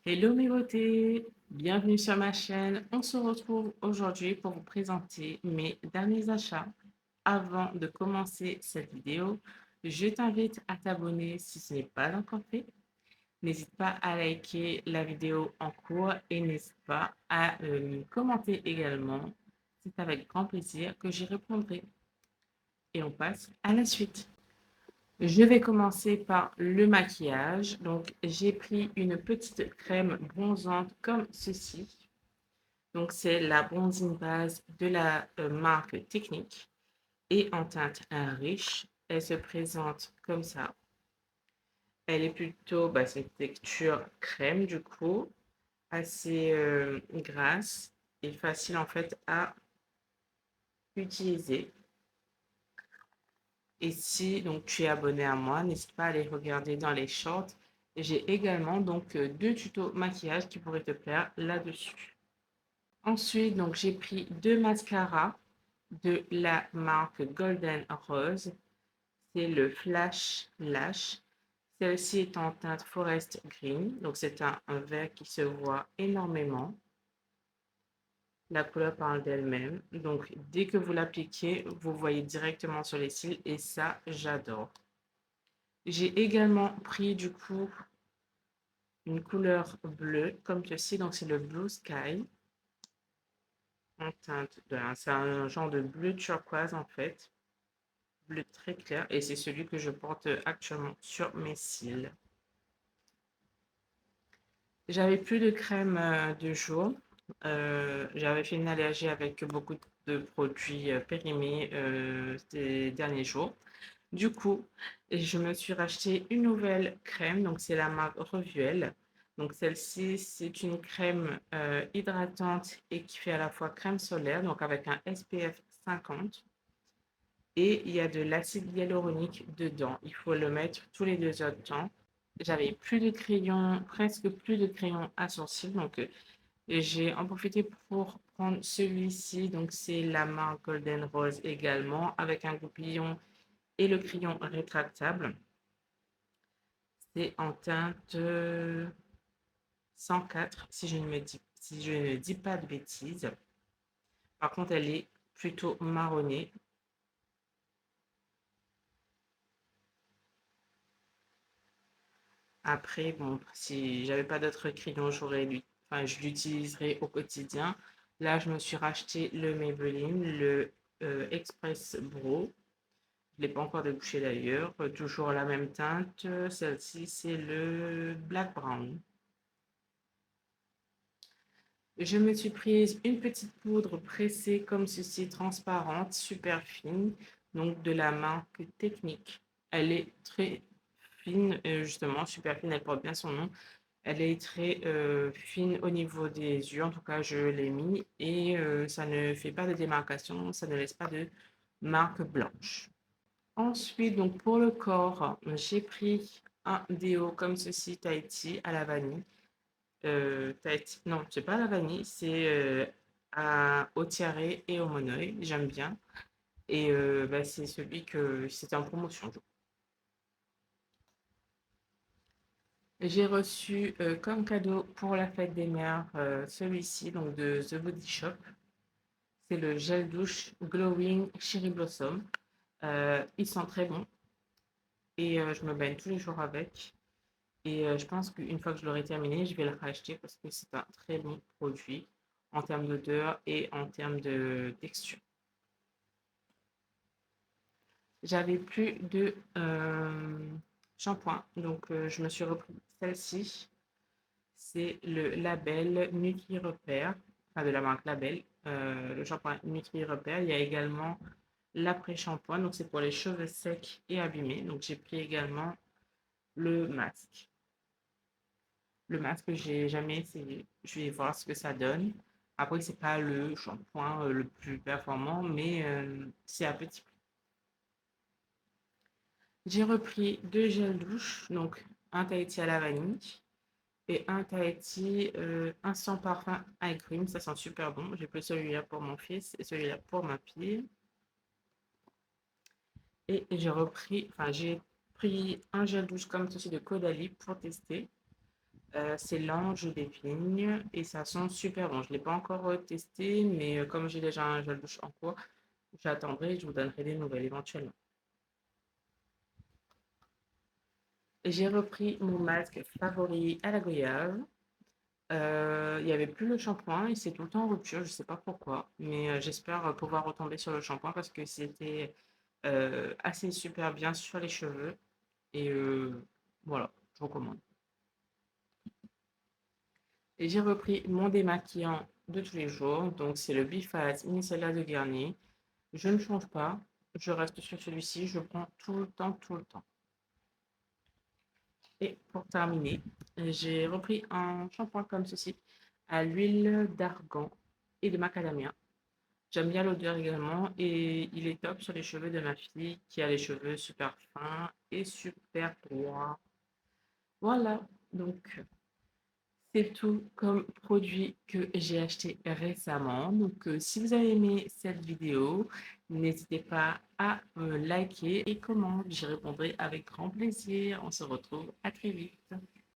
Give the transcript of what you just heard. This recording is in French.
Hello mes beautés, bienvenue sur ma chaîne. On se retrouve aujourd'hui pour vous présenter mes derniers achats. Avant de commencer cette vidéo, je t'invite à t'abonner si ce n'est pas encore fait. N'hésite pas à liker la vidéo en cours et n'hésite pas à commenter également. C'est avec grand plaisir que j'y répondrai. Et on passe à la suite. Je vais commencer par le maquillage. Donc, j'ai pris une petite crème bronzante comme ceci. Donc, c'est la bronzing base de la marque Technique et en teinte riche. Elle se présente comme ça. Elle est plutôt, c'est une texture crème du coup, assez grasse et facile en fait à utiliser. Et si donc tu es abonné à moi, n'hésite pas à aller regarder dans les shorts. J'ai également donc deux tutos maquillage qui pourraient te plaire là-dessus. Ensuite, donc j'ai pris deux mascaras de la marque Golden Rose. C'est le Flash Lash. Celle-ci est en teinte Forest Green. Donc c'est un vert qui se voit énormément. La couleur parle d'elle-même. Donc dès que vous l'appliquez, vous voyez directement sur les cils et ça, j'adore. J'ai également pris du coup une couleur bleue comme ceci, donc c'est le Blue Sky en teinte c'est un genre de bleu turquoise en fait, bleu très clair et c'est celui que je porte actuellement sur mes cils. J'avais plus de crème de jour. J'avais fait une allergie avec beaucoup de produits périmés ces derniers jours. Du coup, je me suis racheté une nouvelle crème, donc c'est la marque Revuel. Donc celle-ci, c'est une crème hydratante et qui fait à la fois crème solaire, donc avec un SPF 50. Et il y a de l'acide hyaluronique dedans. Il faut le mettre tous les 2 heures de temps. J'avais plus de crayons, presque plus de crayons à sourcils, donc j'ai en profité pour prendre celui-ci. Donc c'est la marque Golden Rose également, avec un goupillon et le crayon rétractable. C'est en teinte 104, si je ne dis pas de bêtises. Par contre, elle est plutôt marronnée. Après, bon, si j'avais pas d'autres crayons, je l'utiliserais au quotidien. Là, je me suis racheté le Maybelline, le Express Brow. Je ne l'ai pas encore débouché d'ailleurs. Toujours la même teinte. Celle-ci, c'est le Black Brown. Je me suis prise une petite poudre pressée comme ceci, transparente, super fine, donc de la marque Technique. Elle est très fine, justement, super fine, elle porte bien son nom. Elle est très fine au niveau des yeux, en tout cas je l'ai mis, et ça ne fait pas de démarcation, ça ne laisse pas de marque blanche. Ensuite, donc pour le corps, j'ai pris un déo comme ceci, Tahiti à la vanille. Tahiti, non, c'est pas à la vanille, c'est au tiare et au monoeil, j'aime bien. Et c'est celui que c'était en promotion. J'ai reçu comme cadeau pour la fête des mères celui-ci, donc de The Body Shop. C'est le gel douche Glowing Cherry Blossom. Ils sont très bons et je me baigne tous les jours avec. Et je pense qu'une fois que je l'aurai terminé, je vais le racheter parce que c'est un très bon produit en termes d'odeur et en termes de texture. J'avais plus de shampoing, donc je me suis repris celle-ci. C'est le label Nutri Repère, enfin de la marque Label, le shampoing Nutri Repère. Il y a également l'après-shampoing, donc c'est pour les cheveux secs et abîmés. Donc j'ai pris également le masque. Le masque, j'ai jamais essayé. Je vais voir ce que ça donne. Après, c'est pas le shampoing le plus performant, mais c'est à petit prix. J'ai repris deux gels douche, donc un Tahiti à la vanille et un Tahiti instant parfum eye cream. Ça sent super bon. J'ai pris celui-là pour mon fils et celui-là pour ma fille. Et j'ai pris un gel douche comme ceci de Caudalie pour tester. C'est l'ange des vignes et ça sent super bon. Je ne l'ai pas encore testé, mais comme j'ai déjà un gel douche en cours, j'attendrai et je vous donnerai des nouvelles éventuellement. J'ai repris mon masque favori à la goyave. Il n'y avait plus le shampoing et c'est tout le temps en rupture, je ne sais pas pourquoi, mais j'espère pouvoir retomber sur le shampoing parce que c'était assez super bien sur les cheveux et voilà, je recommande. Et j'ai repris mon démaquillant de tous les jours, donc c'est le Bifaz Micellar de Garnier. Je ne change pas, je reste sur celui-ci, je prends tout le temps, tout le temps. Et pour terminer, j'ai repris un shampoing comme ceci à l'huile d'argan et de macadamia. J'aime bien l'odeur également et il est top sur les cheveux de ma fille qui a les cheveux super fins et super droits. Voilà, donc c'est tout comme produit que j'ai acheté récemment. Donc si vous avez aimé cette vidéo, n'hésitez pas à liker et comment, j'y répondrai avec grand plaisir. On se retrouve à très vite.